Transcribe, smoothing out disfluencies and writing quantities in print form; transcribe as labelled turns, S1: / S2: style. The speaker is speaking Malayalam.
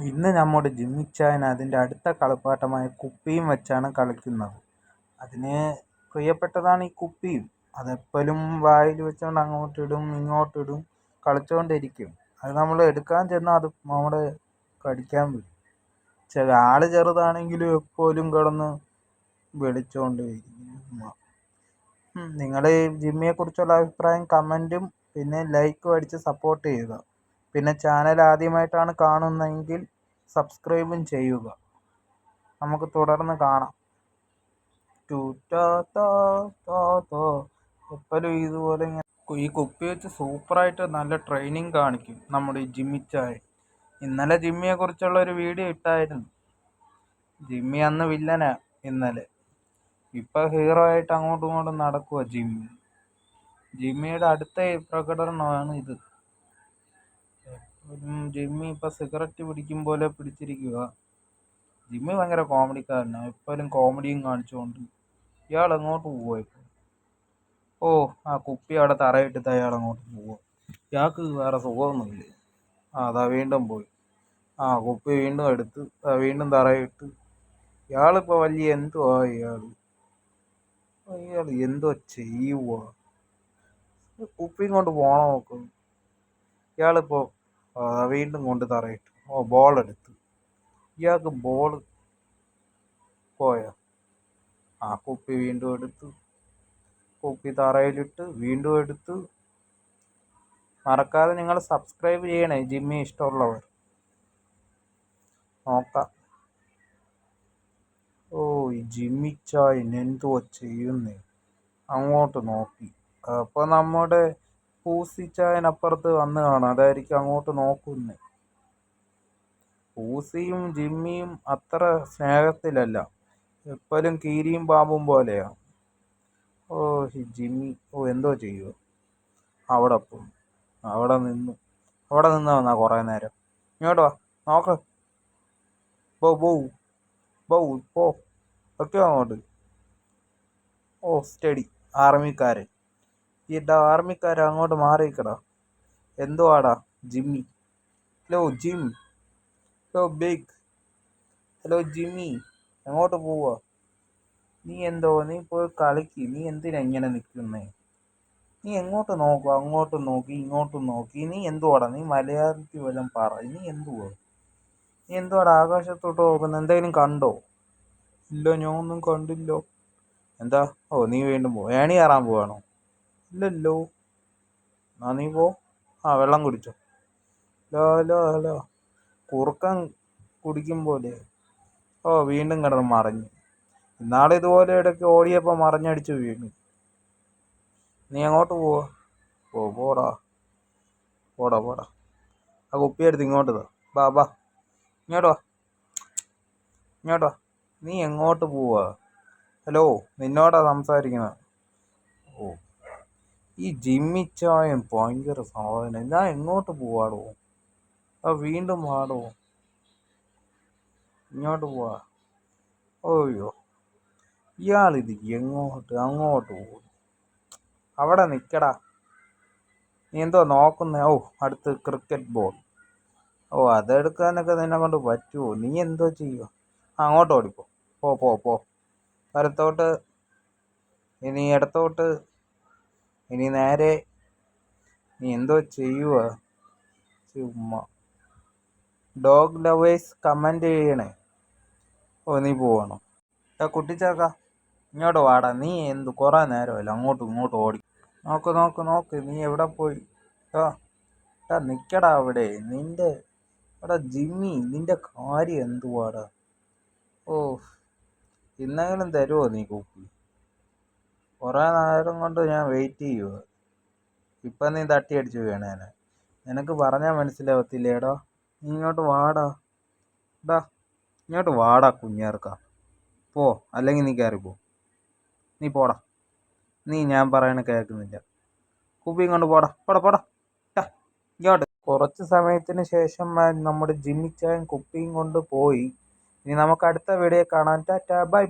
S1: ഇന്ന് നമ്മുടെ ജിമ്മിച്ചായൻ അതിൻ്റെ അടുത്ത കളിപ്പാട്ടമായ കുപ്പിയും വെച്ചാണ് കളിക്കുന്നത്. അതിന് പ്രിയപ്പെട്ടതാണ് ഈ കുപ്പിയും. അതെപ്പോഴും വായിൽ വെച്ചുകൊണ്ട് അങ്ങോട്ടിടും ഇങ്ങോട്ടിടും കളിച്ചുകൊണ്ടിരിക്കും. അത് നമ്മൾ എടുക്കാൻ ചെന്നാൽ അത് നമ്മുടെ കടിക്കാൻ വരും. ആള് ചെറുതാണെങ്കിലും എപ്പോഴും കിടന്ന് വിളിച്ചുകൊണ്ടിരിക്കും. നിങ്ങൾ ജിമ്മിയെക്കുറിച്ചുള്ള അഭിപ്രായം കമൻറ്റും പിന്നെ ലൈക്കും അടിച്ച് സപ്പോർട്ട് ചെയ്യുക. പിന്നെ ചാനൽ ആദ്യമായിട്ടാണ് കാണുന്നതെങ്കിൽ സബ്സ്ക്രൈബും ചെയ്യുക. നമുക്ക് തുടർന്ന് കാണാം. എപ്പോഴും ഇതുപോലെ ഈ കുപ്പി വെച്ച് സൂപ്പറായിട്ട് നല്ല ട്രെയിനിങ് കാണിക്കും നമ്മുടെ ഈ ജിമ്മിച്ചായ. ഇന്നലെ ജിമ്മിയെ കുറിച്ചുള്ള ഒരു വീഡിയോ ഇട്ടായിരുന്നു. ജിമ്മി അന്ന് വില്ലനാ, ഇന്നലെ. ഇപ്പൊ ഹീറോ ആയിട്ട് അങ്ങോട്ടും ഇങ്ങോട്ടും നടക്കുക ജിമ്മിയുടെ അടുത്ത പ്രകടനമാണ് ഇത്. ജിമ്മി ഇപ്പൊ സിഗരറ്റ് പിടിക്കും പോലെ പിടിച്ചിരിക്കുക. ജിമ്മി ഭയങ്കര കോമഡിക്കാരനാണ്, എപ്പോഴും കോമഡിയും കാണിച്ചുകൊണ്ട്. ഇയാൾ എങ്ങോട്ട് പോവുക ഇപ്പോൾ? ആ കുപ്പി അവിടെ തറയിട്ടിട്ട് അയാൾ അങ്ങോട്ട് പോവുക. ഇയാൾക്ക് വേറെ സുഖമൊന്നുമില്ല. അതാ വീണ്ടും പോയി. കുപ്പി വീണ്ടും എടുത്ത് വീണ്ടും തറയിട്ട്. ഇയാളിപ്പോൾ വലിയ എന്തുവാ ഇയാൾ എന്തോ ചെയ്യുക? കുപ്പിയും കൊണ്ട് പോണ നോക്കും. ഇയാളിപ്പോൾ വീണ്ടും കൊണ്ട് തറയിട്ടു. ബോൾ എടുത്ത്. ഇയാൾക്ക് ബോൾ പോയോ? കുപ്പി വീണ്ടും എടുത്ത്. കുപ്പി തറയിലിട്ട് വീണ്ടും എടുത്ത്. മറക്കാതെ നിങ്ങൾ സബ്സ്ക്രൈബ് ചെയ്യണേ, ജിമ്മി ഇഷ്ടമുള്ളവർ. നോക്കാം. ഈ ജിമ്മിച്ചായൻ എന്തുവാ ചെയ്യുന്നേ? അങ്ങോട്ട് നോക്കി. അപ്പോൾ നമ്മുടെ പൂസിച്ചായൻ അപ്പുറത്ത് വന്ന് കാണാം. അതായിരിക്കും അങ്ങോട്ട് നോക്കുന്നേ. പൂസിയും ജിമ്മിയും അത്ര സ്നേഹത്തിലല്ല, എപ്പോഴും കീരിയും പാമ്പും പോലെയാ. ഈ ജിമ്മി എന്തോ ചെയ്യുമോ? അവിടെ പോയി അവിടെ നിന്ന് വന്നാ കുറേ നേരം. ഇങ്ങോട്ട് വാ, നോക്ക്. പോ ഒക്കെ അങ്ങോട്ട്. സ്റ്റഡി ആർമിക്കാരൻ. ആർമിക്കാരൻ അങ്ങോട്ട് മാറിക്കടാ. എന്തുവാടാ Jimmy? Hello Jim. Hello big. Hello Jimmy, എങ്ങോട്ട് പോവാ? നീ പോയി കളിക്ക്. നീ എന്തിനാ ഇങ്ങനെ നിൽക്കുന്നേ? നീ എങ്ങോട്ട് നോക്കുക? അങ്ങോട്ടും നോക്കി ഇങ്ങോട്ടും നോക്കി. നീ എന്തുവാടാ? നീ മലയാളത്തിൽ വല്ലതും പറ. നീ എന്തുവാടാ ആകാശത്തോട്ട് നോക്കുന്നത്? എന്തെങ്കിലും കണ്ടോ? ഇല്ല, ഞാൻ ഒന്നും കണ്ടില്ലോ. എന്താ? നീ വീണ്ടും ഏണി കയറാൻ പോവാണോ? ഇല്ലല്ലോ. നീ പോ. വെള്ളം കുടിച്ചോ. ഹലോ കുറുക്കൻ കുടിക്കും പോലെ. വീണ്ടും കിടന്ന് മറിഞ്ഞു. ഇന്നാളെ ഇതുപോലെ ഇടയ്ക്ക് ഓടിയപ്പോൾ മറിഞ്ഞടിച്ച് വീണു. നീ അങ്ങോട്ട് പോവാ? പോടാ. കുപ്പിയെടുത്ത് ഇങ്ങോട്ട് ബാ. ഇങ്ങോട്ട് വാ. നീ എങ്ങോട്ട് പോവാ? ഹലോ, നിന്നോടാ സംസാരിക്കുന്നത്. ഈ ജിമ്മിച്ചായൻ ഭയങ്കര സാധനം. ഞാൻ എങ്ങോട്ട് പോവാടോ? വീണ്ടും വാടോ. ഇങ്ങോട്ട് പോവാ. ഇയാളിത് അങ്ങോട്ട് പോകും. അവിടെ നിൽക്കടാ. നീ എന്തോ നോക്കുന്നേ? അടുത്ത് ക്രിക്കറ്റ് ബോൾ. അതെടുക്കാനൊക്കെ നിന്നെ കൊണ്ട് പറ്റുമോ? നീ എന്തോ ചെയ്യുക? അങ്ങോട്ട് ഓടിപ്പോ. പോ. വലത്തോട്ട്, ഇനി ഇടത്തോട്ട്, ഇനി നേരെ. നീ എന്തോ ചെയ്യുക? ചുമ്മാ. ഡോഗ് ലവേഴ്സ് കമൻറ്റ് ചെയ്യണേ. നീ പോവാണോ? കുട്ടിച്ചാക്ക, ഇങ്ങോട്ട് വാടാ. നീ കുറേ നേരമല്ല അങ്ങോട്ടും ഇങ്ങോട്ടും ഓടി. നോക്ക്. നീ എവിടെ പോയി? നിൽക്കടാ അവിടെ. ജിമ്മി, നിന്റെ കാര്യം എന്തുവാടാ? ഇന്നെങ്കിലും തരുമോ നീ കുപ്പി? കുറേ നേരം കൊണ്ട് ഞാൻ വെയിറ്റ് ചെയ്യുക. ഇപ്പം നീ തട്ടിയടിച്ച് വീണേനെ. നിനക്ക് പറഞ്ഞാൽ മനസ്സിലാവത്തില്ലേടാ? നീ ഇങ്ങോട്ട് വാടാ. ഇങ്ങോട്ട് വാടാ കുഞ്ഞേർക്ക. പോ, അല്ലെങ്കിൽ നീ കയറിപ്പോ. നീ പോടാ. നീ ഞാൻ പറയണ കേൾക്കുന്നില്ല. കുപ്പിയും കൊണ്ട് പോടാ. ഇങ്ങോട്ട്. കുറച്ച് സമയത്തിന് ശേഷം നമ്മുടെ ജിമ്മിച്ചായൻ കുപ്പിയും കൊണ്ട് പോയി. ഇനി നമുക്ക് അടുത്ത വീഡിയോ കാണാം. ടാറ്റാ, ബൈ.